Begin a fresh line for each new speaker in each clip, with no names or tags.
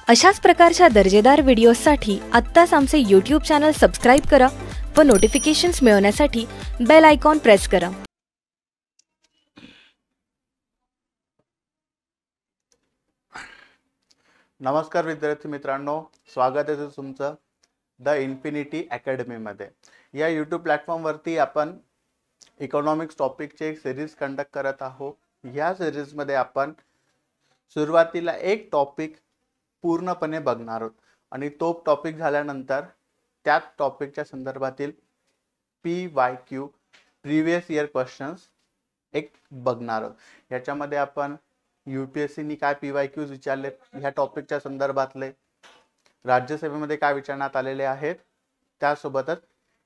अशाच प्रकारच्या दर्जेदार व्हिडिओजसाठी आत्ताच आमचे यूट्यूब चॅनल सबस्क्राईब करा व नोटिफिकेशन्स मिळवण्यासाठी बेल आयकॉन प्रेस करा।
नमस्कार विद्यार्थी मित्रांनो, स्वागत आहे तुमचं द इन्फिनिटी अकॅडमी मध्ये। या यूट्यूब प्लॅटफॉर्म वरती आपण इकॉनॉमिक्स टॉपिकचे एक सिरीज कंडक्ट करत आहोत। या सिरीज मध्ये आपण सुरुवातीला एक टॉपिक पूर्णपणे बघणार आहोत आणि तो टॉपिक झाल्यानंतर त्या टॉपिकच्या संदर्भातील PYQ प्रीवियस इयर क्वेश्चन्स एक बघणार आहोत। याच्यामध्ये आपण UPSC नी काय PYQs विचारले ह्या टॉपिकच्या संदर्भातले, राज्यसेवेमध्ये काय विचारण्यात आलेले आहेत, त्यासोबतच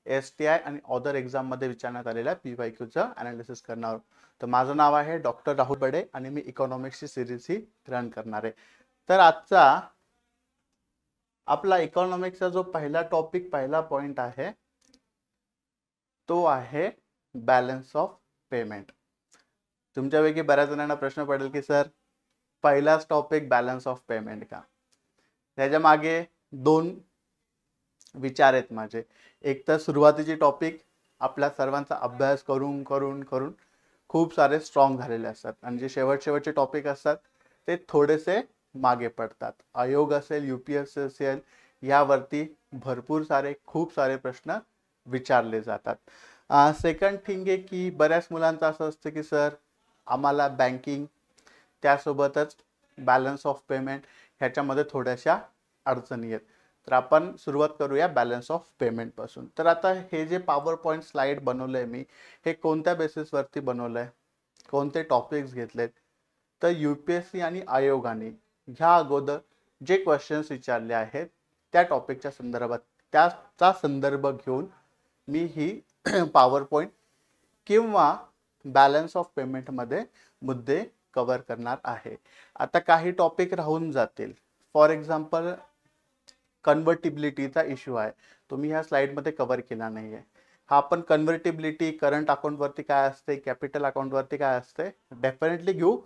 STI आणि अदर एक्झाम मध्ये विचारण्यात आलेल्या PYQचं अनालिसिस करणार आहोत। तर माझं नाव आहे डॉक्टर राहुल बडे आणि मी इकॉनॉमिक्सची सिरीज ही रन करणार आहे। तर आजचा आपला इकॉनॉमिक्सचा जो पहिला टॉपिक, पहिला पॉइंट आहे तो आहे बॅलन्स ऑफ पेमेंट। तुमच्यापैकी बऱ्याच जणांना प्रश्न पडेल की सर पहिलाच टॉपिक बॅलन्स ऑफ पेमेंट का? त्याच्या मागे दोन विचार आहेत माझे। एक तर सुरुवातीची टॉपिक आपल्या सर्वांचा अभ्यास करून करून करून खूप सारे स्ट्रॉंग झालेले असतात आणि जे शेवटचे टॉपिक असतात ते थोडेसे मागे पडतात। आयोग असेल, UPSC असेल, यावरती भरपूर सारे खूप सारे प्रश्न विचारले जातात। सेकंड थिंग आहे की बऱ्याच मुलांचं असं असतं की सर आम्हाला बँकिंग त्यासोबतच बॅलन्स ऑफ पेमेंट ह्याच्यामध्ये थोड्याशा अडचणी आहेत। तर आपण सुरुवात करूया बॅलन्स ऑफ पेमेंट पासून। तर आता हे जे पॉवर पॉइंट स्लाइड बनवलंय मी, हे कोणत्या बेसिसवरती बनवलंय, कोणते टॉपिक्स घेतलेत, तर UPSC आणि आयोगाने ह्या अगोदर जे क्वेश्चन्स विचारले आहेत त्या टॉपिकच्या संदर्भात त्याचा संदर्भ घेऊन मी ही पॉवर पॉइंट किंवा बॅलन्स ऑफ पेमेंट मध्ये मुद्दे कव्हर करणार आहे। आता काही टॉपिक राहून जातील। फॉर एक्झाम्पल कन्व्हर्टिबिलिटीचा इश्यू आहे, तो मी ह्या स्लाइड मध्ये कव्हर केला नाहीये। हा आपण कन्व्हर्टिबिलिटी करंट अकाउंट वरती काय असते, कॅपिटल अकाउंट वरती काय असते, डेफिनेटली घेऊ,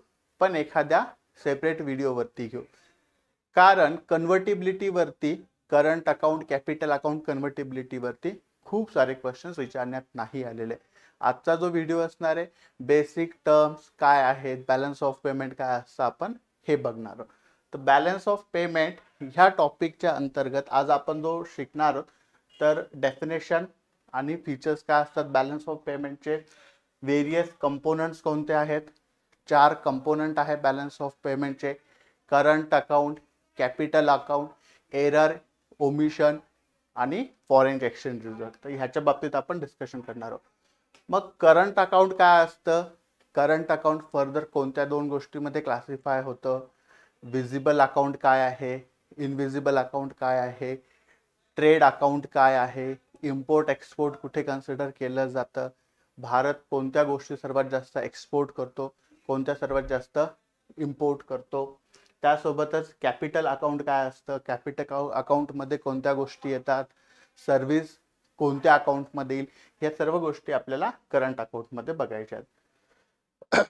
पण एखाद्या सेपरेट व्हिडिओ वरती घेऊ। कारण कन्व्हर्टिबिलिटी वरती, करंट अकाउंट, कॅपिटल अकाउंट कन्व्हर्टिबिलिटी वरती खूप सारे क्वेश्चन्स विचारण्यात नाही आलेले। आजचा जो व्हिडिओ असणार आहे बेसिक टर्म्स काय आहेत, बॅलन्स ऑफ पेमेंट काय असतं, आपण हे बघणार आहोत। तर बॅलन्स ऑफ पेमेंट ह्या टॉपिकच्या अंतर्गत आज आपण जो शिकणार आहोत, तर डेफिनेशन आणि फीचर्स काय असतात बॅलन्स ऑफ पेमेंटचे, वेरियस कंपोनंट्स कोणते आहेत, 4 कंपोनंट आहे बॅलन्स ऑफ पेमेंटचे, current account, capital account, error, omission आणि फॉरेन एक्सचेंज रिझर्व। तर ह्याच्या बाबतीत आपण डिस्कशन करणार आहोत। मग करंट अकाउंट काय असतं, करंट अकाउंट फर्दर कोणत्या दोन गोष्टीमध्ये क्लासिफाय होतं, विजिबल अकाउंट काय आहे, इनविजिबल अकाउंट काय आहे, ट्रेड अकाउंट काय आहे, इम्पोर्ट एक्सपोर्ट कुठे कन्सिडर केलं जातं, भारत कोणत्या गोष्टी सर्वात जास्त एक्सपोर्ट करतो, कोणत्या सर्वात जास्त इम्पोर्ट करतो, त्यासोबतच कॅपिटल अकाउंट काय असतं, कॅपिटल अकाउंटमध्ये कोणत्या गोष्टी येतात, सर्व्हिस कोणत्या अकाउंटमध्ये येईल, या सर्व गोष्टी आपल्याला करंट अकाउंटमध्ये बघायच्या आहेत।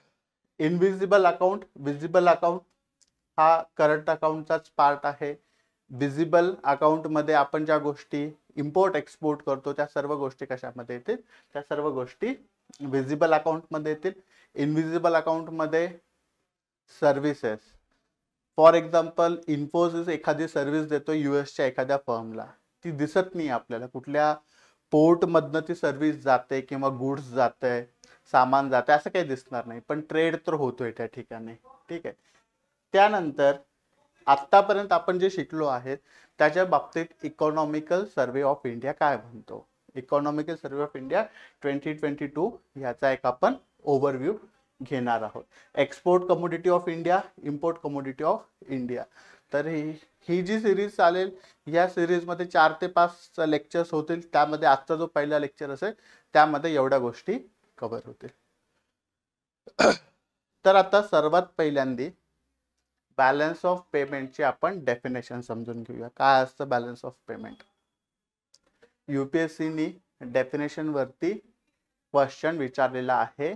इनविजिबल अकाउंट, विजिबल अकाउंट हा करंट अकाउंटचाच पार्ट आहे। विजिबल अकाउंटमध्ये आपण ज्या गोष्टी इम्पोर्ट एक्सपोर्ट करतो त्या सर्व गोष्टी कशामध्ये येतील, त्या सर्व गोष्टी विजिबल अकाउंटमध्ये येतील। इनविजिबल अकाउंटमध्ये सर्व्हिसेस, फॉर एक्झाम्पल इन्फोसिस एखादी सर्व्हिस देतो US एखाद्या फर्मला, ती दिसत नाही आपल्याला, कुठल्या पोर्ट मधनं ती सर्व्हिस जाते किंवा गुड्स जाते, सामान जाते, असं काही दिसणार नाही, पण ट्रेड तर होतोय त्या ठिकाणी, ठीक आहे। त्यानंतर आतापर्यंत आपण जे शिकलो आहे त्याच्या बाबतीत इकॉनॉमिकल सर्वे ऑफ इंडिया काय म्हणतो, इकॉनॉमिकल सर्वे ऑफ इंडिया 2022 ह्याचा एक आपण ओव्हरव्ह्यू घेणार आहोत। Export commodity of India, import commodity of India. तर ही जी सिरीज चालेल, या सिरीज मध्ये 4 ते 5 लेक्चर्स होतील। त्यामध्ये आजचा जो पहिला लेक्चर असेल त्यामध्ये एवढ्या गोष्टी कव्हर होतील। तर आता सर्वात पहिल्यांदा बॅलन्स ऑफ पेमेंटची आपण डेफिनेशन समजून घेऊया। काय असतं बॅलन्स ऑफ पेमेंट? UPSC नी डेफिनेशन वरती क्वेश्चन विचारलेला आहे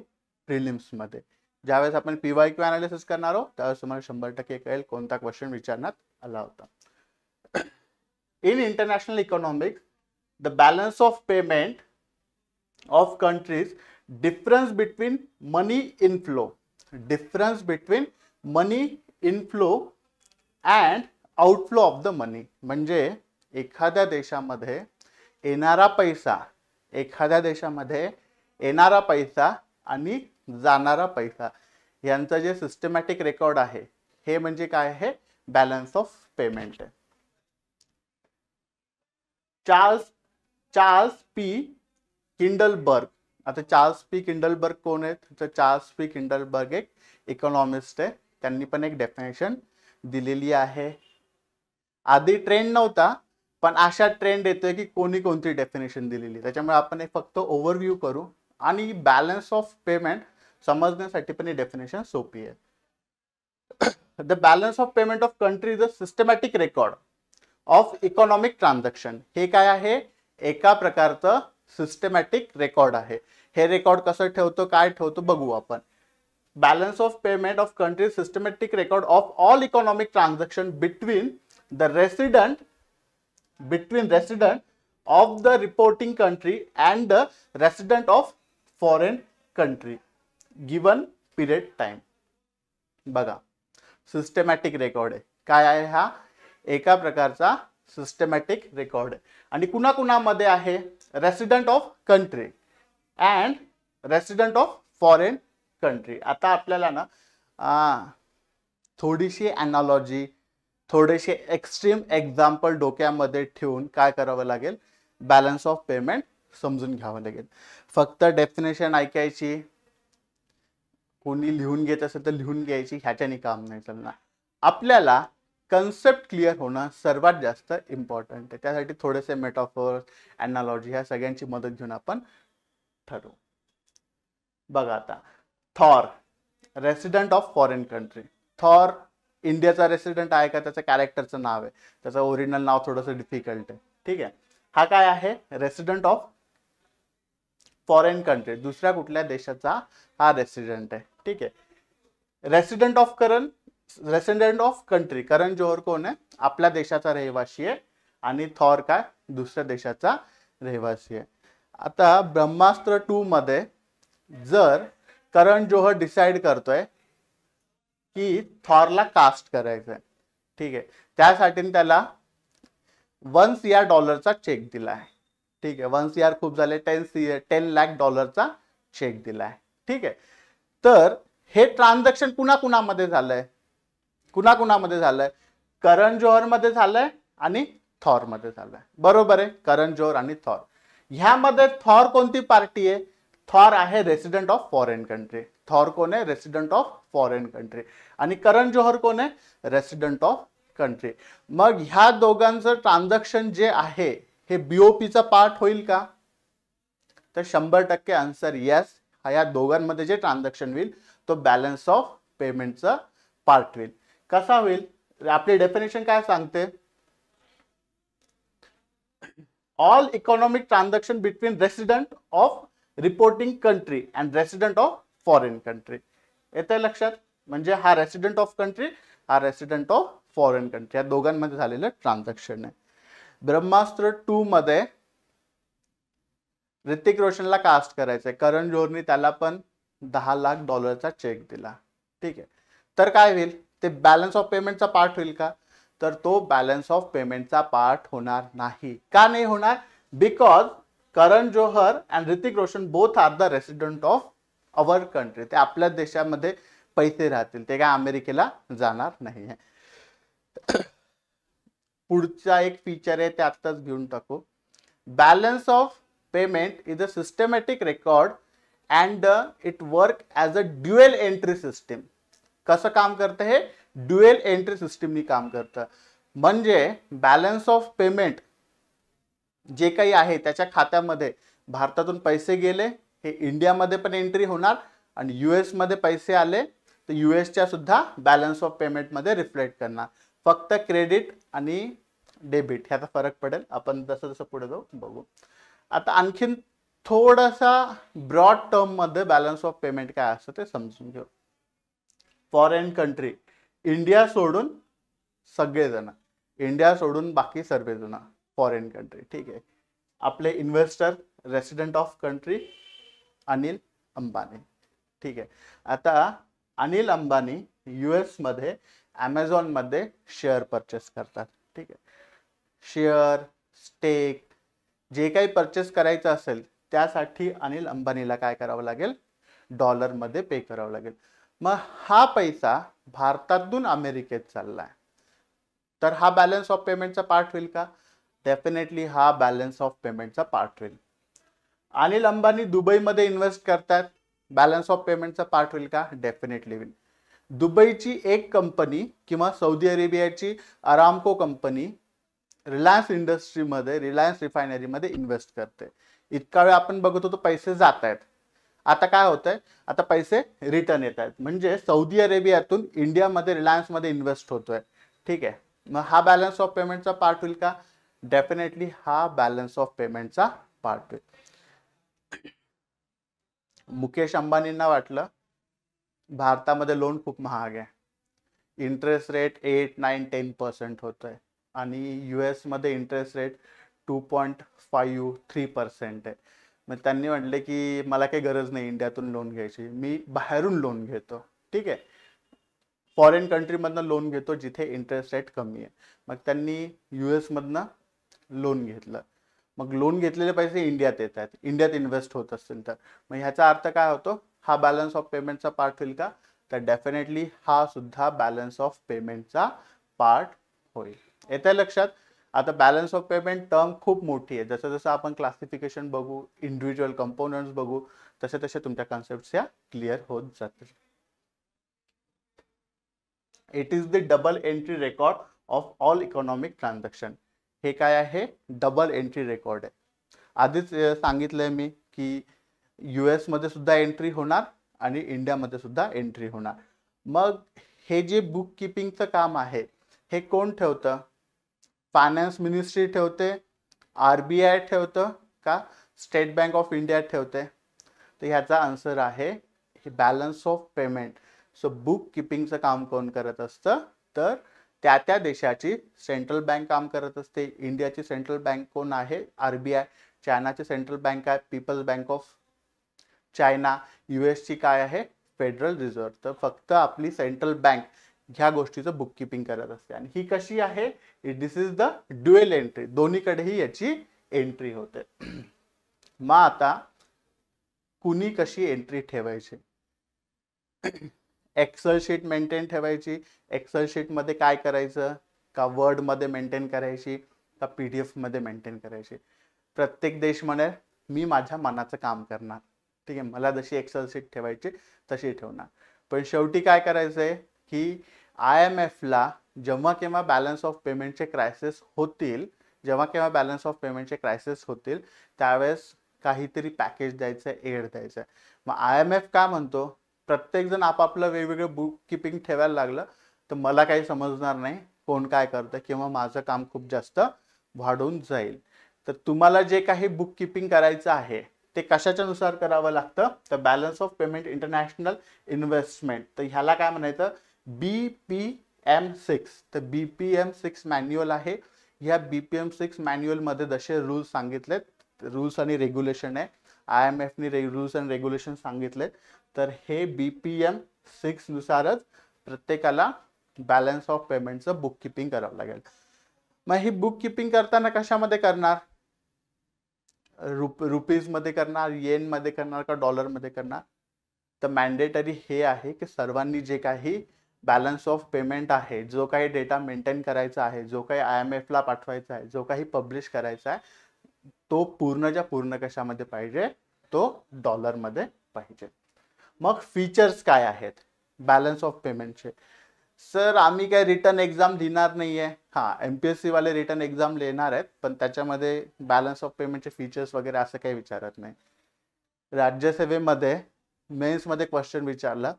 प्रिलिम्स मध्ये। ज्यावेळेस आपण PYQ अनालिसिस करणार आहोत त्यावेळेस तुम्हाला 100% कळेल कोणता क्वेश्चन विचारण्यात आला होता. In international economics the balance of payment of countries difference between money inflow and outflow of the money. म्हणजे एखाद्या देशामध्ये येणारा पैसा आणि जाणारा पैसा यांचा जे सिस्टमॅटिक रेकॉर्ड आहे हे म्हणजे काय आहे, बॅलन्स ऑफ पेमेंट आहे. Charles P Kindleberger. आता चार्ल्स पी किंडलबर्ग कोण आहेत, तर चार्ल्स पी किंडलबर्ग एक इकॉनॉमिस्ट आहे. त्यांनी पण एक डेफिनेशन दिलेली आहे. आधी ट्रेंड नव्हता पण अशा ट्रेंड येतोय की कोणती डेफिनेशन दिलेली, त्याच्यामुळे आपण एक फक्त ओव्हरव्ह्यू करू आणि बॅलन्स ऑफ पेमेंट समजण्यासाठी पण ही डेफिनेशन सोपी आहे. The balance of payment of country is a systematic record of economic transaction. हे काय आहे, एका प्रकारचं सिस्टमॅटिक रेकॉर्ड आहे. हे रेकॉर्ड कसं ठेवतो, काय ठेवतो बघू आपण. Balance of payment of country systematic record of all economic transaction between resident of the reporting country and the resident of foreign country given period time. बघा, सिस्टमॅटिक रेकॉर्ड आहे. काय आहे हा, एका प्रकारचा सिस्टमॅटिक रेकॉर्ड आहे. आणि कुणाकुणामध्ये आहे, resident of country and resident of foreign country. आता आपल्याला ना थोडीशी अॅनालॉजी, थोडेसे एक्स्ट्रीम एक्झाम्पल डोक्यामध्ये ठेवून काय करावं लागेल, बॅलन्स ऑफ पेमेंट समजून घ्यावं लागेल. फक्त डेफिनेशन ऐकायची, कोणी लिहून घेत असेल तर लिहून घ्यायची, ह्याच्याने काम नाही चालणार. आपल्याला कन्सेप्ट क्लिअर होणं सर्वात जास्त इम्पॉर्टंट आहे. त्यासाठी थोडेसे मेटाफोर, अॅनालॉजी ह्या सगळ्यांची मदत घेऊन आपण ठरवू. बघा आता, Thor resident of foreign country. Thor इंडियाचा रेसिडेंट आहे का, त्याचं कॅरेक्टरचं नाव आहे, त्याचं ओरिजिनल नाव थोडंसं डिफिकल्ट आहे. ठीक आहे, हा काय आहे, रेसिडेंट ऑफ फॉरेन कंट्री, दुसऱ्या कुठल्या देशाचा हा रेसिडेंट आहे. ठीक आहे. Resident of country, Karan Johar कोण आहे, आपल्या देशाचा रहिवासी आहे. आणि थॉर काय, दुसऱ्या देशाचा रहिवासी आहे. आता ब्रह्मास्त्र 2 मध्ये जर करण जोहर डिसाइड करतोय की थॉरला कास्ट करायचंय, ठीक आहे, त्यासाठी त्याला $1 CR चेक दिलाय. ठीक आहे, 1 CR खूप झाले, 10 लाख डॉलरचा चेक दिलाय. ठीक आहे. तर हे ट्रान्झॅक्शन कुणाकुणामध्ये झालंय, करण जोहर मध्ये झालंय आणि थॉर मध्ये झालंय. बरोबर आहे, करण जोहर आणि थॉर. ह्यामध्ये थॉर कोणती पार्टी आहे, थॉर आहे resident of foreign country. Thor कोण आहे, रेसिडेंट ऑफ फॉरेन कंट्री. आणि करण जोहर कोण आहे, रेसिडेंट ऑफ कंट्री. मग ह्या दोघांचं ट्रान्झॅक्शन जे आहे हे बीओपीचा पार्ट होईल का, तर 100% आन्सर येस. या दोघांमध्ये जे ट्रान्झॅक्शन होईल तो बॅलन्स ऑफ पेमेंटचा पार्ट होईल. कसा होईल, आपली डेफिनेशन काय सांगते, all economic transaction between resident of reporting country and resident of foreign country. येते लक्षात, म्हणजे हा रेसिडेंट ऑफ कंट्री, हा रेसिडेंट ऑफ फॉरेन कंट्री, या दोघांमध्ये झालेलं ट्रान्झॅक्शन आहे. ब्रह्मास्त्र 2 मध्ये ऋतिक रोशनला कास्ट करायचंय, करण जोहरने त्याला पण $10 लाख चेक दिला. ठीक आहे, तर काय होईल, ते बॅलन्स ऑफ पेमेंटचा पार्ट होईल का, तर तो बॅलन्स ऑफ पेमेंटचा पार्ट होणार नाही. का नाही होणार, because Karan Johar and Hrithik Roshan both are the resident of our country. ते आपल्या देशामध्ये पैसे राहतील, ते काय अमेरिकेला जाणार नाही आहे. पुढचा एक फीचर आहे ते आत्ताच घेऊन टाकू. Balance of payment is a systematic record and it work as a dual entry system. कसं काम करतं, हे ड्युएल एंट्री सिस्टीमनी काम करतं. म्हणजे बॅलन्स ऑफ पेमेंट जे काही आहे त्याच्या खात्यामध्ये भारतातून पैसे गेले, हे इंडियामध्ये पण एंट्री होणार, आणि US मध्ये पैसे आले तर USच्या सुद्धा बॅलन्स ऑफ पेमेंटमध्ये रिफ्लेक्ट करणार. फक्त क्रेडिट आणि डेबिट ह्याचा फरक पडेल, आपण जसं जसं पुढे जाऊ बघू. आता आणखीन थोडासा ब्रॉड टर्म मध्ये बॅलन्स ऑफ पेमेंट काय असतं ते समजून घेऊ. फॉरेन कंट्री, इंडिया सोडून सगळेजण, इंडिया सोडून बाकी सर्वजण फॉरेन कंट्री. ठीक आहे. आपले investor resident of country Anil Ambani. ठीक आहे. आता अनिल अंबानी US मध्ये ॲमेझॉन मध्ये शेअर परचेस करतात. ठीक आहे. शेअर, स्टेक जे काही परचेस करायचं असेल त्यासाठी अनिल अंबानीला काय करावं लागेल, डॉलरमध्ये पे करावं लागेल. मग हा पैसा भारतातून अमेरिकेत चाललाय, तर हा बॅलन्स ऑफ पेमेंटचा पार्ट होईल का? डेफिनेटली हा बॅलन्स ऑफ पेमेंटचा पार्ट होईल. अनिल अंबानी दुबईमध्ये इन्व्हेस्ट करतात, बॅलन्स ऑफ पेमेंटचा पार्ट होईल का? डेफिनेटली होईल. दुबईची एक कंपनी किंवा सौदी अरेबियाची अरामको कंपनी रिलायन्स इंडस्ट्रीमध्ये, रिलायन्स रिफायनरीमध्ये इन्व्हेस्ट करते. इतका वेळ आपण बघत होतो पैसे जात आहेत. आता काय होतंय, आता पैसे रिटर्न येत आहेत. म्हणजे सौदी अरेबियातून इंडियामध्ये रिलायन्समध्ये इन्व्हेस्ट होतोय. ठीक आहे. मग हा बॅलन्स ऑफ पेमेंटचा पार्ट होईल का? डेफिनेटली हा बॅलन्स ऑफ पेमेंटचा पार्ट होईल. मुकेश अंबानींना वाटलं भारतामध्ये लोन खूप महाग आहे, इंटरेस्ट रेट 8, 9, 10% होतोय आणि US मध्ये इंटरेस्ट रेट 2.5, 3% आहे. मग त्यांनी म्हटले की मला काही गरज नाही इंडियातून लोन घ्यायची, मी बाहेरून लोन घेतो. ठीक आहे. फॉरेन कंट्रीमधनं लोन घेतो जिथे इंटरेस्ट रेट कमी आहे. मग त्यांनी US मधनं लोन घेतलं. मग लोन घेतलेले पैसे इंडियात येत आहेत, इंडियात इन्व्हेस्ट होत असतील तर मग ह्याचा अर्थ काय होतो, हा बॅलन्स ऑफ पेमेंटचा पार्ट होईल का? तर डेफिनेटली हा सुद्धा बॅलन्स ऑफ पेमेंटचा पार्ट होईल. येते लक्षात? आता बॅलन्स ऑफ पेमेंट टर्म खूप मोठी आहे. जसं जसं आपण क्लासिफिकेशन बघू, इंडिव्हिज्युअल कंपोनंट्स बघू, तसे तसे तुमच्या कन्सेप्ट्स या क्लिअर होत जातील. It is the double entry record of all economic transaction. हे काय आहे? डबल एंट्री रेकॉर्ड आहे. आधीच सांगितलंय मी की US मध्ये सुद्धा एंट्री होणार आणि इंडियामध्ये सुद्धा एंट्री होणार. मग हे जे बुक किपिंगचं काम आहे हे कोण ठेवतं? फायनान्स मिनिस्ट्री ठेवते, RBI ठेवतं का स्टेट बँक ऑफ इंडिया ठेवते? तर ह्याचा आन्सर आहे हे balance of payment. So book किपिंगचं काम कोण करत असतं? तर त्या त्या देशाची सेंट्रल बँक काम करत असते. इंडियाची सेंट्रल बँक कोण आहे? RBI. चायनाची सेंट्रल बँक आहे People's Bank of China. US ची काय आहे? Federal Reserve. तर फक्त आपली सेंट्रल बँक ह्या गोष्टीचं बुक किपिंग करत असते. आणि ही कशी आहे? दिस इज द ड्युएल एंट्री, दोन्हीकडेही याची एंट्री होते. मग आता कुणी कशी एंट्री ठेवायची? एक्सेल शीट मेंटेन ठेवायची. एक्सेल शीट मध्ये काय करायचं? का वर्ड मध्ये मेंटेन करायची का PDF मध्ये मेंटेन करायची? प्रत्येक देश म्हणे मी माझ्या मनाचं काम करणार. ठीक आहे, मला जशी एक्सेल शीट ठेवायची तशी ठेवणार. पण शेवटी काय करायचंय की IMF ला जेव्हा केव्हा बॅलन्स ऑफ पेमेंटचे क्रायसिस होतील, त्यावेळेस काहीतरी पॅकेज द्यायचं, एड द्यायचं. मग IMF काय म्हणतो? प्रत्येक जण आपापलं वेगवेगळं बुक किपिंग ठेवायला लागलं तर मला काही समजणार नाही कोण काय करतं किंवा माझं काम खूप जास्त वाढून जाईल. तर तुम्हाला जे काही बुक किपिंग करायचं आहे ते कशाच्या नुसार करावं लागतं? तर balance of payment international investment. तर ह्याला काय म्हणायचं? BPM6. तर BPM6 मॅन्युअल आहे. ह्या BPM6 मॅन्युअल मध्ये जसे रूल्स सांगितलेत, रूल्स आणि रेग्युलेशन आहे, IMF ने रूल्स आणि रेग्युलेशन सांगितलेत, तर हे BPM6 नुसारच प्रत्येकाला बॅलन्स ऑफ पेमेंटचं बुक किपिंग करावं लागेल. मग ही बुक किपिंग करताना कशामध्ये करणार? रुपीज मध्ये करणार, येन मध्ये करणार का डॉलर मध्ये करणार? तर मॅन्डेटरी हे आहे की सर्वांनी जे काही बॅलन्स ऑफ पेमेंट आहे, जो काही डेटा मेंटेन करायचा आहे, जो काही IMF ला पाठवायचा आहे, जो काही पब्लिश करायचा आहे, तो पूर्णच्या पूर्ण कशामध्ये पाहिजे? तो डॉलरमध्ये पाहिजे. मग फीचर्स काय आहेत बॅलन्स ऑफ पेमेंटचे? सर आम्ही काय रिटर्न एक्झाम देणार नाहीये. MPSC वाले रिटर्न एक्झाम लिहिणार आहेत, पण त्याच्यामध्ये बॅलन्स ऑफ पेमेंटचे फीचर्स वगैरे असं काही विचारत नाही. राज्यसेवेमध्ये मेन्स मध्ये क्वेश्चन विचारला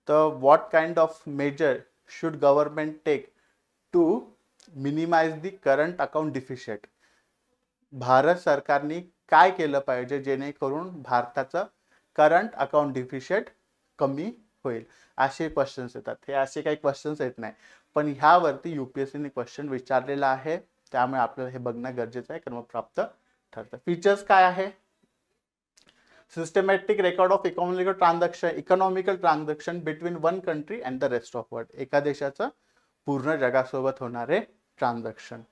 तर what kind of measure should government take to minimise the current account deficit? Bharat सरकारने काय केलं पाहिजे जेणेकरून भारताचं करंट अकाउंट डिफिशिट कमी होईल, असे क्वेश्चन्स येतात. हे असे काही क्वेश्चन्स येत नाही, पण ह्यावरती युपीएससीने क्वेश्चन विचारलेला आहे, त्यामुळे आपल्याला हे बघणं गरजेचं आहे, क्रमप्राप्त ठरतं. फीचर्स काय आहे? Systematic record of economical transaction between one country and the rest of world. एका देशाचं पूर्ण जगासोबत होणारे transaction.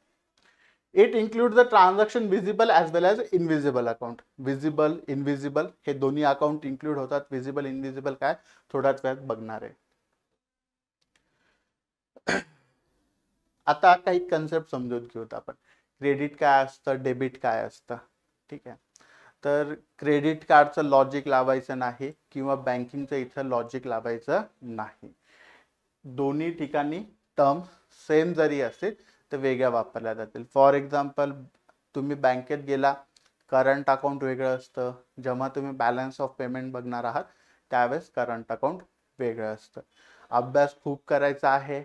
It include the transaction visible as well as invisible account. Visible, invisible हे दोन्ही अकाउंट इन्क्लूड होतात. विजिबल, इनविजिबल काय थोड्याच वेळात बघणार आहे. आता काही कन्सेप्ट समजून घेऊत आपण. क्रेडिट काय असतं, डेबिट काय असतं, ठीक आहे. तर क्रेडिट कार्डचं लॉजिक लावायचं नाही किंवा बँकिंगचं इथं लॉजिक लावायचं नाही. दोन्ही ठिकाणी टर्म्स सेम जरी असतील तर वेगळ्या वापरल्या जातील. फॉर एक्झाम्पल, तुम्ही बँकेत गेला, करंट अकाउंट वेगळं असतं. जेव्हा तुम्ही बॅलन्स ऑफ पेमेंट बघणार आहात त्यावेळेस करंट अकाउंट वेगळं असतं. अभ्यास खूप करायचा आहे,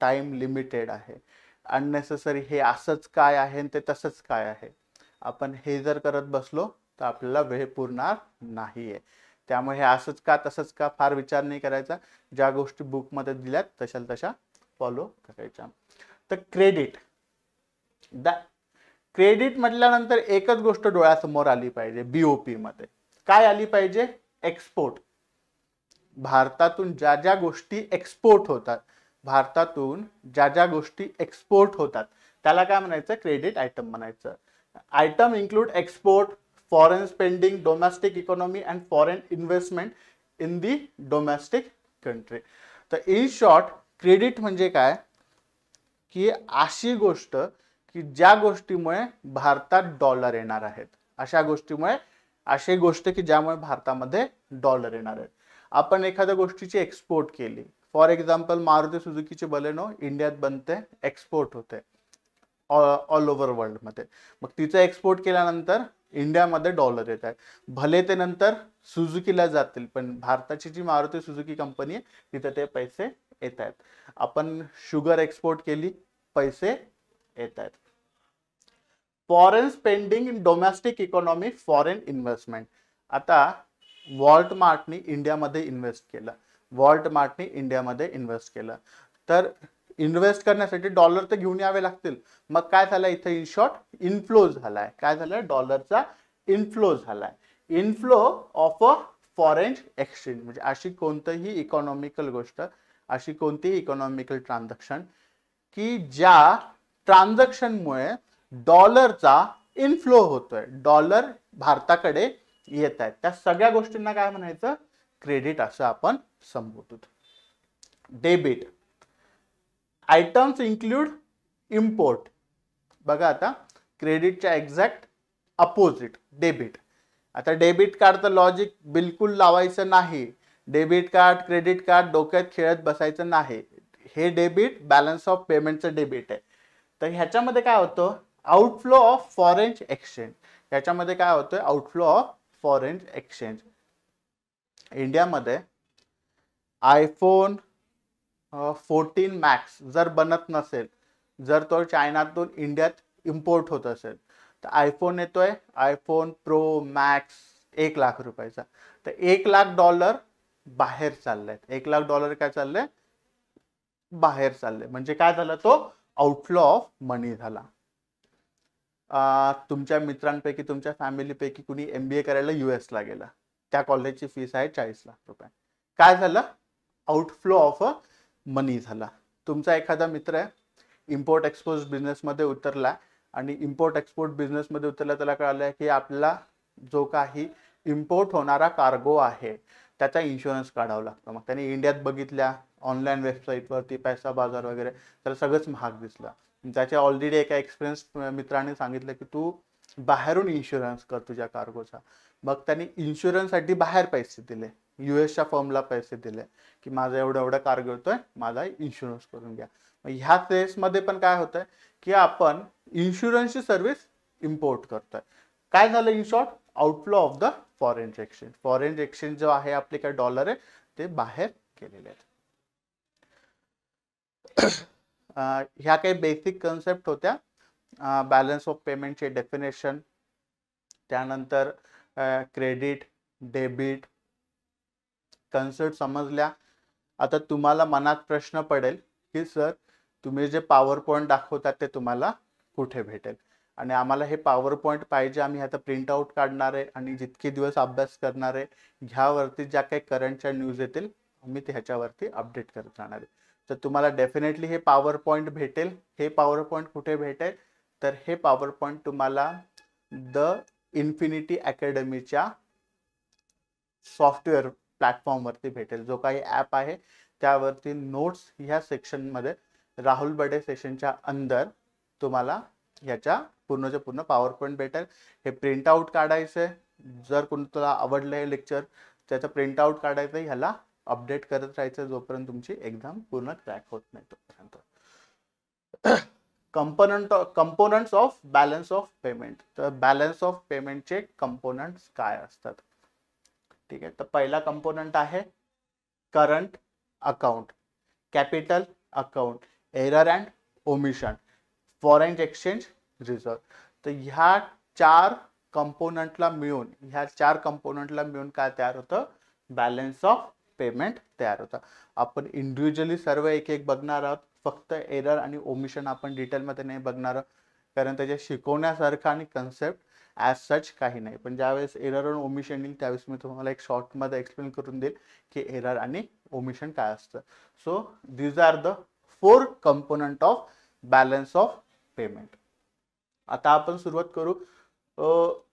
टाइम लिमिटेड आहे. अननेसेसरी हे असंच काय आहे आणि ते तसंच काय आहे, आपण हे जर करत बसलो तर आपल्याला वेळ पुरणार नाहीये. त्यामुळे हे असंच का तसंच का फार विचार नाही करायचा. ज्या गोष्टी बुकमध्ये दिल्यात तशा फॉलो करायच्या. तर क्रेडिट म्हटल्यानंतर एकच गोष्ट डोळ्यासमोर आली पाहिजे. बीओपी मध्ये काय आली पाहिजे? एक्सपोर्ट. भारतातून ज्या ज्या गोष्टी एक्सपोर्ट होतात, भारतातून ज्या ज्या गोष्टी एक्सपोर्ट होतात त्याला काय म्हणायचं? क्रेडिट आयटम म्हणायचं. Item include export, foreign spending, domestic economy and foreign investment in the domestic country. तर इन शॉर्ट क्रेडिट म्हणजे काय की अशी गोष्ट की ज्या गोष्टीमुळे भारतात डॉलर येणार आहेत, अशा गोष्टीमुळे, अशी गोष्ट की ज्यामुळे भारतामध्ये डॉलर येणार आहेत. आपण एखाद्या गोष्टीची एक्सपोर्ट केली, फॉर एक्झाम्पल मारुती सुझुकीची बलेनो इंडियात बनते, एक्सपोर्ट होते ऑल ओव्हर वर्ल्ड मध्ये. मग तिचं एक्सपोर्ट केल्यानंतर इंडियामध्ये डॉलर येत आहेत. भले ते नंतर सुझुकीला जातील, पण भारताची जी मारुती सुझुकी कंपनी आहे तिथे ते पैसे येत आहेत. आपण शुगर एक्सपोर्ट केली, पैसे येत आहेत. Foreign spending in domestic economy, foreign investment. आता वॉल्टमार्टने इंडियामध्ये इन्व्हेस्ट केलं, वॉल्टमार्टने इंडियामध्ये इन्व्हेस्ट केलं, तर इन्व्हेस्ट करण्यासाठी डॉलर तर घेऊन यावे लागतील. मग काय झालं इथे? इन शॉर्ट इनफ्लो झालाय. काय झालं? डॉलरचा इनफ्लो झालाय. Inflow of a foreign exchange म्हणजे अशी कोणतीही इकॉनॉमिकल गोष्ट, अशी कोणतीही इकॉनॉमिकल ट्रान्झॅक्शन की ज्या ट्रान्झॅक्शनमुळे डॉलरचा इनफ्लो होतोय, डॉलर भारताकडे येत आहेत, त्या सगळ्या गोष्टींना काय म्हणायचं? क्रेडिट असं आपण संबोधतो. डेबिट. Items include import. बघा आता क्रेडिटच्या एक्झॅक्ट अपोजिट डेबिट. आता डेबिट कार्डचं लॉजिक बिलकुल लावायचं नाही. डेबिट कार्ड, क्रेडिट कार्ड डोक्यात खेळत बसायचं नाही. हे डेबिट बॅलन्स ऑफ पेमेंटचं डेबिट आहे. तर ह्याच्यामध्ये काय होतं? Outflow of foreign exchange. ह्याच्यामध्ये काय होतं? Outflow of foreign exchange. इंडियामध्ये आयफोन 14 मॅक्स जर बनत नसेल, जर तो चायनातून इंडियात इम्पोर्ट होत असेल, तर आयफोन येतोय, आयफोन प्रो मॅक्स 1 लाख रुपयाचा, तर $1 लाख बाहेर चाललाय. $1 लाख काय चाललंय? बाहेर चाललंय. म्हणजे काय झालं? तो आउटफ्लो ऑफ मनी झाला. तुमच्या मित्रांपैकी, तुमच्या फॅमिलीपैकी कुणी MBA करायला US ला गेला, त्या कॉलेजची फीस आहे 40 लाख रुपये. काय झालं? आउटफ्लो ऑफ मनी झाला. तुमचा एखादा मित्र आहे, इम्पोर्ट एक्सपोर्ट बिझनेसमध्ये उतरला आणि इम्पोर्ट एक्सपोर्ट बिझनेसमध्ये उतरला, त्याला कळालं की आपल्याला जो काही इम्पोर्ट होणारा कार्गो आहे त्याचा इन्शुरन्स काढावा लागतो. मग त्याने इंडियात बघितल्या ऑनलाईन वेबसाईटवरती, पैसा बाजार वगैरे, त्याला सगळंच महाग दिसलं. त्याच्या ऑलरेडी एका एक्सपिरियन्स मित्राने सांगितलं की तू बाहेरून इन्शुरन्स कर तुझ्या कार्गोचा. मग त्यांनी इन्शुरन्ससाठी बाहेर पैसे दिले, US फर्मला पैसे दिले की माझा एवढा कार्गो येतोय, माझा इन्शुरन्स करून घ्या. ह्या केसमध्ये पण काय होतंय की आपण इन्शुरन्सची सर्व्हिस इम्पोर्ट करतोय. काय झालं? In short outflow of the foreign exchange. Foreign exchange जो आहे आपले काय डॉलर आहे ते बाहेर केलेले आहेत. ह्या काही बेसिक कन्सेप्ट होत्या. बॅलन्स ऑफ पेमेंटचे डेफिनेशन, त्यानंतर क्रेडिट, डेबिट, कन्सेप्ट समजल्या. आता तुम्हाला मनात प्रश्न पडेल की सर तुम्ही जे पॉवर पॉईंट दाखवतात ते तुम्हाला कुठे भेटेल, आणि आम्हाला हे पॉवर पॉईंट पाहिजे, आम्ही आता प्रिंट आउट काढणार आहे आणि जितके दिवस अभ्यास करणार आहे ह्यावरती ज्या काही करंटच्या न्यूज येतील आम्ही ते ह्याच्यावरती अपडेट करत राहणार आहे. तर तुम्हाला डेफिनेटली हे पॉवर पॉईंट भेटेल. हे पॉवर पॉईंट कुठे भेटेल, तर हे पॉवर पॉईंट तुम्हाला द इन्फिनिटी अकॅडमीच्या सॉफ्टवेअर प्लॅटफॉर्मवरती भेटेल. जो काही ॲप आहे त्यावरती नोट्स ह्या सेक्शनमध्ये राहुल बडे सेशनच्या अंदर तुम्हाला ह्याच्या पूर्णच्या पूर्ण पॉवर पॉईंट भेटेल. हे प्रिंट आउट काढायचं आहे. जर कोणाला आवडलं हे लेक्चर त्याचं प्रिंट आउट काढायचं, ह्याला अपडेट करत राहायचं जोपर्यंत तुमची एक्झाम पूर्ण क्रॅक होत नाही तोपर्यंत. Components of balance of payment. तर बॅलन्स ऑफ पेमेंटचे कंपोनंट्स काय असतात, ठीक आहे. तर पहिला कंपोनंट आहे current account, capital account, error and omission, foreign exchange reserve. तर ह्या चार कंपोनंटला मिळून काय तयार होतं, बॅलन्स ऑफ पेमेंट तयार होतं. आपण इंडिव्हिज्युअली सर्व एक एक बघणार आहोत. फक्त एरर आणि ओमिशन आपण डिटेलमध्ये नाही बघणार आहोत, कारण त्याच्या शिकवण्यासारखं आणि कन्सेप्ट ॲज सच काही नाही. पण ज्यावेळेस एरर आणि ओमिशन येईल त्यावेळेस मी तुम्हाला एक शॉर्टमध्ये एक्सप्लेन करून देईल की एरर आणि ओमिशन काय असतं. So these are the 4 component of balance of payment. आता आपण सुरुवात करू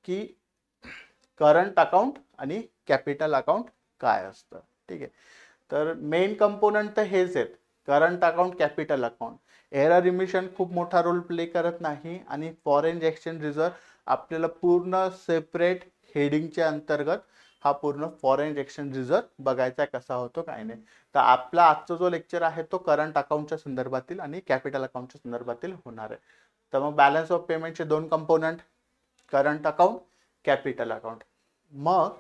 की करंट अकाउंट आणि कॅपिटल अकाउंट काय असतं, ठीक आहे. तर मेन कंपोनंट तर हेच आहेत, current account, capital account. Error emission खूप मोठा रोल प्ले करत नाही, आणि फॉरेन एक्सचेंज रिझर्व आपल्याला पूर्ण सेपरेट हेडिंगच्या अंतर्गत हा पूर्ण फॉरेन एक्सचेंज रिझर्व बघायचा कसा होतो काय नाही. तर आपला आजचा जो लेक्चर आहे तो करंट अकाउंटच्या संदर्भातील आणि कॅपिटल अकाउंटच्या संदर्भातील होणार आहे. तर मग बॅलन्स ऑफ पेमेंटचे 2 component, current account, capital account. मग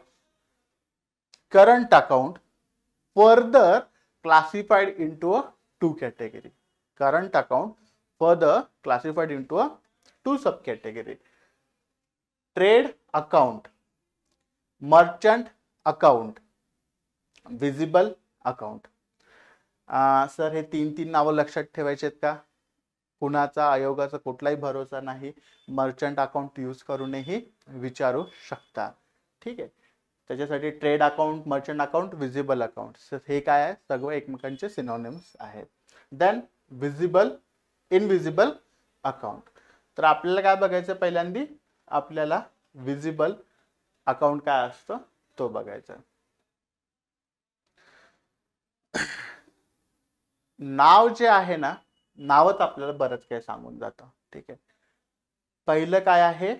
current account further classified into a 2 category. Current account further classified into a 2 subcategory. Trade account, merchant account, visible account. Sir हे 3 नावं लक्षात ठेवायचे आहेत का? कुणाचा आयोगाचा कुठलाही भरोसा नाही. मर्चंट अकाउंट यूज करूनही विचारू शकता, ठीक आहे. त्याच्यासाठी trade account, merchant account, visible account, हे काय आहे, सगळं एकमेकांचे सिनोनिम्स आहेत. Then invisible account. तर आपल्याला काय बघायचं, पहिल्यांदा आपल्याला विजिबल अकाउंट काय असतं तो बघायचा. नाव जे आहे ना, नावच आपल्याला बरंच काही सांगून जातं, ठीक आहे. पहिलं काय आहे,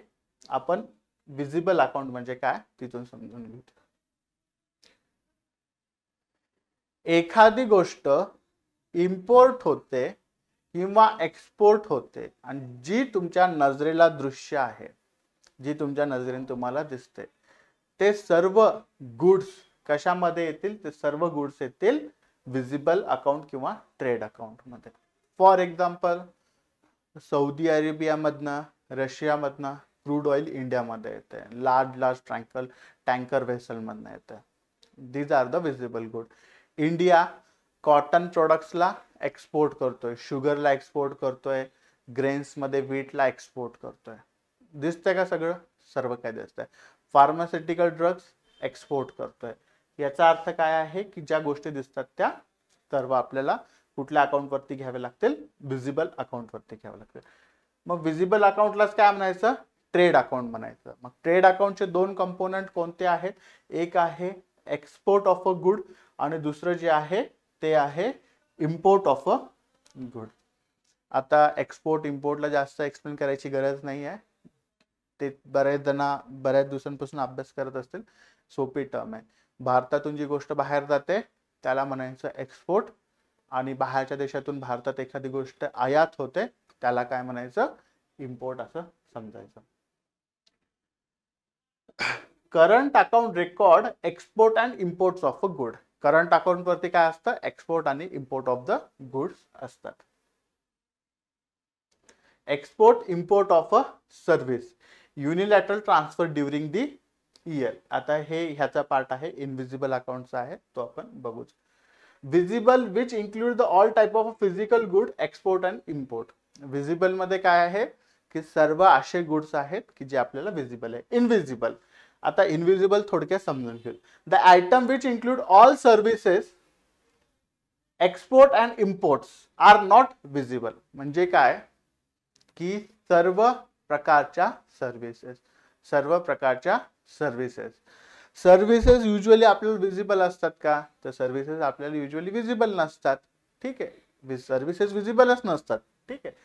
आपण विजिबल अकाउंट म्हणजे काय तिथून समजून घेऊ. एखादी गोष्ट इम्पोर्ट होते किंवा एक्सपोर्ट होते आणि जी तुमच्या नजरेला दृश्य आहे, जी तुमच्या नजरेने तुम्हाला दिसते, ते सर्व गुड्स कशामध्ये येतील, ते सर्व गुड्स येतील विजिबल अकाउंट किंवा ट्रेड अकाउंट मध्ये. फॉर एक्झाम्पल, सौदी अरेबियामधनं, रशियामधनं क्रूड ऑइल इंडियामध्ये येते, लार्ज टँकर व्हेसल मधनं येते. These are the visible good. India cotton प्रोडक्ट्सला एक्सपोर्ट करतोय, शुगरला एक्सपोर्ट करतोय, ग्रेन्समध्ये व्हीटला एक्सपोर्ट करतोय. दिसतंय का सगळं, सर्व काय दिसतंय. फार्मास्युटिकल ड्रग्स एक्सपोर्ट करतोय. याचा अर्थ काय आहे की ज्या गोष्टी दिसतात त्या सर्व आपल्याला कुठल्या अकाउंटवरती घ्यावे लागतील, विजिबल अकाउंटवरती घ्यावे लागतील. मग विजिबल अकाउंटलाच काय म्हणायचं, ट्रेड अकाउंट म्हणायचं. मग ट्रेड अकाउंटचे 2 कंपोनंट कोणते आहेत, एक आहे एक्सपोर्ट ऑफ अ गुड आणि दुसरं जे आहे ते आहे इम्पोर्ट ऑफ अ गुड. आता एक्सपोर्ट इम्पोर्टला जास्त एक्सप्लेन करायची गरज नाही आहे, ते बऱ्याच दिवसांपासून अभ्यास करत असतील, सोपी टर्म आहे. भारतातून जी गोष्ट बाहेर जाते त्याला म्हणायचं एक्सपोर्ट, आणि बाहेरच्या देशातून भारतात एखादी गोष्ट आयात होते त्याला काय म्हणायचं, इम्पोर्ट असं समजायचं. Current account record export and imports of a good. Current account वरती काय असतं, एक्सपोर्ट आणि इम्पोर्ट ऑफ द गुड्स असतात. Export import of a service, unilateral transfer during the year. आता हे ह्याचा पार्ट आहे, इनविजिबल अकाउंटचा आहे, तो आपण बघूच. Visible which include the all type of physical good export and import. Visible मध्ये काय आहे की सर्व असे गुड्स आहेत की जे आपल्याला विजिबल आहे. इनविजिबल, आता इनविजिबल थोडक्यात समजून घेऊ. The item which include all services export and imports are not visible. म्हणजे काय की सर्व प्रकारच्या सर्व्हिसेस युजली आपल्याला विजिबल असतात का, तर सर्व्हिसेस आपल्याला युजली विजिबल नसतात. ठीक आहे, सर्व्हिसेस विजिबलच नसतात. ठीक आहे,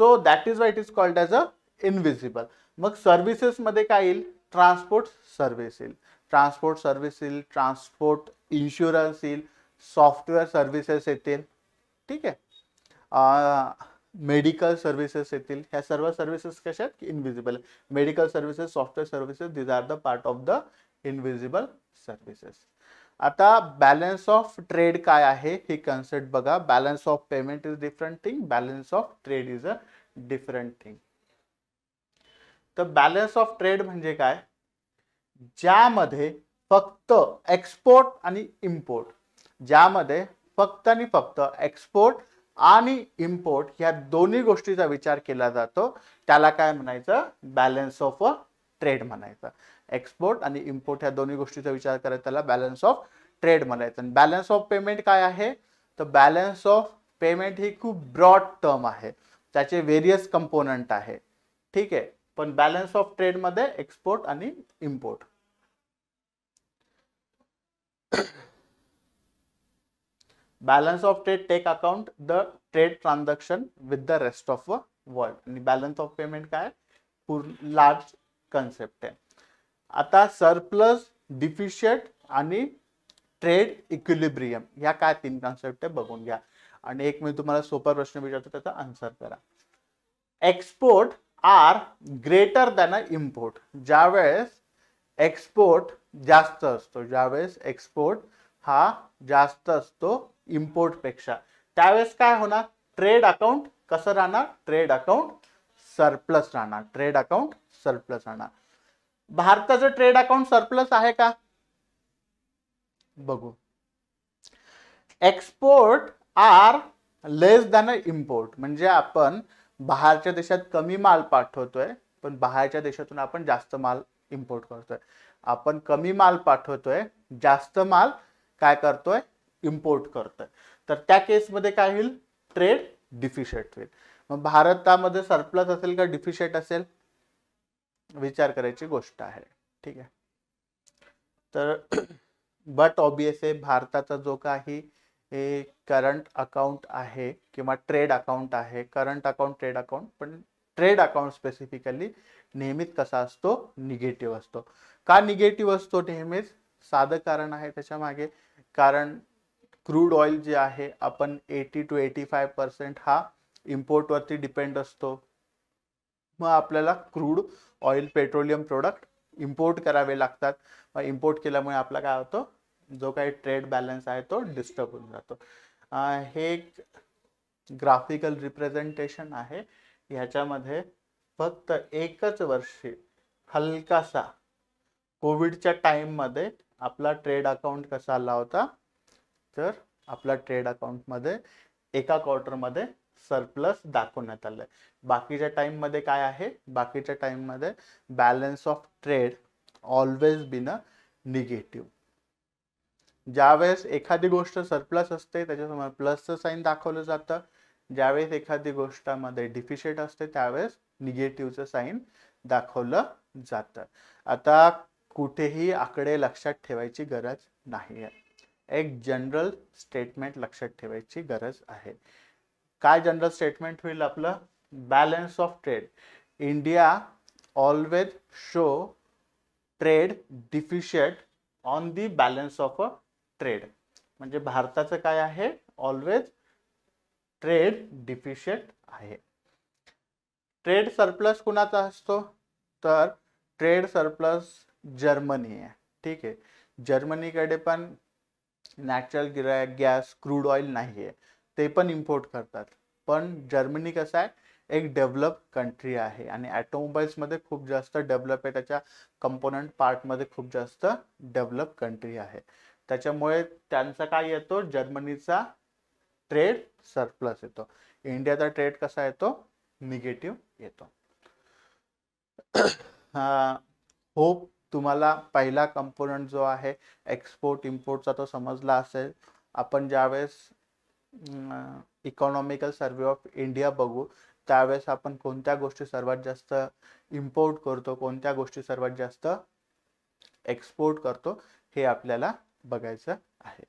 so that is why it is called as a invisible. मग सर्व्हिसेस मध्ये काय येईल, ट्रान्सपोर्ट सर्व्हिस येईल, ट्रान्सपोर्ट इन्शुरन्स येईल, सॉफ्टवेअर सर्व्हिसेस येतील. ठीक आहे, मेडिकल सर्व्हिसेस येतील. ह्या सर्व सर्व्हिसेस कशा आहेत की invisible. Medical services, software services, this are the part of the invisible services. आता बॅलन्स ऑफ ट्रेड काय आहे ही कन्सेप्ट बघा. Balance of payment is different thing, balance of trade is a different thing. तर balance of trade म्हणजे काय, ज्यामध्ये फक्त एक्सपोर्ट आणि इम्पोर्ट, ज्यामध्ये फक्त आणि फक्त एक्सपोर्ट आणि इम्पोर्ट ह्या दोन्ही गोष्टीचा विचार केला जातो, त्याला काय म्हणायचं, बॅलन्स ऑफ ट्रेड म्हणायचं. एक्सपोर्ट आणि इम्पोर्ट ह्या दोन्ही गोष्टीचा विचार करायचा, त्याला बॅलन्स ऑफ ट्रेड म्हणायचं. आणि बॅलन्स ऑफ पेमेंट काय आहे, तर बॅलन्स ऑफ पेमेंट ही खूप ब्रॉड टर्म आहे, त्याचे व्हेरियस कंपोनंट आहे. ठीक आहे, पण बॅलन्स ऑफ ट्रेड मध्ये एक्सपोर्ट आणि import. Balance of trade take account the trade transaction with the rest of world. आणि बॅलन्स ऑफ पेमेंट काय, पूर्ण लार्ज कन्सेप्ट आहे. आता सरप्लस, डिफिशियंट आणि ट्रेड इक्विलिब्रियम ह्या काय तीन कन्सेप्ट आहे बघून घ्या. आणि एक मी तुम्हाला सोपा प्रश्न विचारतो, त्याचा आन्सर करा. Export are greater than a import. ज्यावेळेस एक्सपोर्ट जास्त असतो, ज्यावेळेस एक्सपोर्ट हा जास्त असतो इम्पोर्ट पेक्षा, त्यावेळेस काय होणार, ट्रेड अकाउंट कसं राहणार, ट्रेड अकाउंट सरप्लस राहणार, ट्रेड अकाउंट सरप्लस राहणार. भारताचं ट्रेड अकाउंट सरप्लस आहे का, बघू. Export are less than a import, म्हणजे आपण बाहेरच्या देशात कमी माल पाठवतोय, पण बाहेरच्या देशातून आपण जास्त माल इम्पोर्ट करतोय. आपण कमी माल पाठवतोय, जास्त माल काय करतोय, इम्पोर्ट करतोय. तर त्या केसमध्ये काय होईल, ट्रेड डिफिशियंट होईल. मग भारतामध्ये सरप्लस असेल का डिफिशियंट असेल, विचार करायची गोष्ट आहे. ठीक आहे, तर बट ऑब्वियसली भारताचा जो काही करंट अकाउंट आहे किंवा ट्रेड अकाउंट आहे, करंट अकाउंट, ट्रेड अकाउंट, पण ट्रेड अकाउंट स्पेसिफिकली नेहमीच कसा असतो, निगेटिव्ह असतो. का निगेटिव्ह असतो नेहमीच, साधं कारण आहे त्याच्या मागे. कारण क्रूड ऑइल जे आहे, आपण 80 to 85% हा इम्पोर्ट वरती डिपेंड असतो. मग आपल्याला crude oil, petroleum product import करावे लागतात. मग इम्पोर्ट केल्यामुळे आपला काय होतं, जो काही ट्रेड बॅलन्स आहे तो डिस्टर्ब होऊन जातो. हे एक ग्राफिकल रिप्रेझेंटेशन आहे. ह्याच्यामध्ये फक्त एकच वर्षी हलकासा कोविडच्या टाइम मध्ये आपला ट्रेड अकाउंट कसा आला होता, तर आपला ट्रेड अकाउंट मध्ये एका क्वार्टर मध्ये सरप्लस दाखवण्यात आलंय. बाकीच्या टाइम मध्ये काय आहे, बाकीच्या टाइम मध्ये balance of trade always been a negative. ज्यावेळेस एखादी गोष्ट सरप्लस असते त्याच्यासमोर प्लसचं साइन दाखवलं जातं, ज्यावेळेस एखादी गोष्टामध्ये डिफिशियंट असते त्यावेळेस निगेटिव्हचं साइन दाखवलं जातं. आता कुठेही आकडे लक्षात ठेवायची गरज नाही आहे, एक जनरल स्टेटमेंट लक्षात ठेवायची गरज आहे. काय जनरल स्टेटमेंट होईल आपलं, balance of trade, India always show trade deficient on the balance of a trade. म्हणजे भारताचं काय आहे, ऑलवेज ट्रेड डिफिशियंट आहे. ट्रेड सरप्लस कुणाचा असतो, तर ट्रेड सरप्लस जर्मनी आहे. ठीक आहे, जर्मनीकडे पण नॅचरल गॅस, क्रूड ऑइल नाही आहे, ते पण इम्पोर्ट करतात. पण जर्मनी कसं आहे, एक डेव्हलप कंट्री आहे आणि ॲटोमोबाईल्समध्ये खूप जास्त डेव्हलप आहे, त्याच्या कंपोनंट पार्टमध्ये खूप जास्त डेव्हलप कंट्री आहे. त्याच्यामुळे त्यांचा काय येतो, जर्मनीचा ट्रेड सरप्लस येतो. इंडियाचा ट्रेड कसा येतो, निगेटिव्ह येतो. होप तुम्हाला पहिला कंपोनंट जो आहे एक्सपोर्ट इम्पोर्टचा तो समजला असेल. आपण ज्यावेळेस इकॉनॉमिकल सर्वे ऑफ इंडिया बघू त्यावेळेस आपण कोणत्या गोष्टी सर्वात जास्त इम्पोर्ट करतो, कोणत्या गोष्टी सर्वात जास्त एक्सपोर्ट करतो हे आपल्याला बघायचं आहे.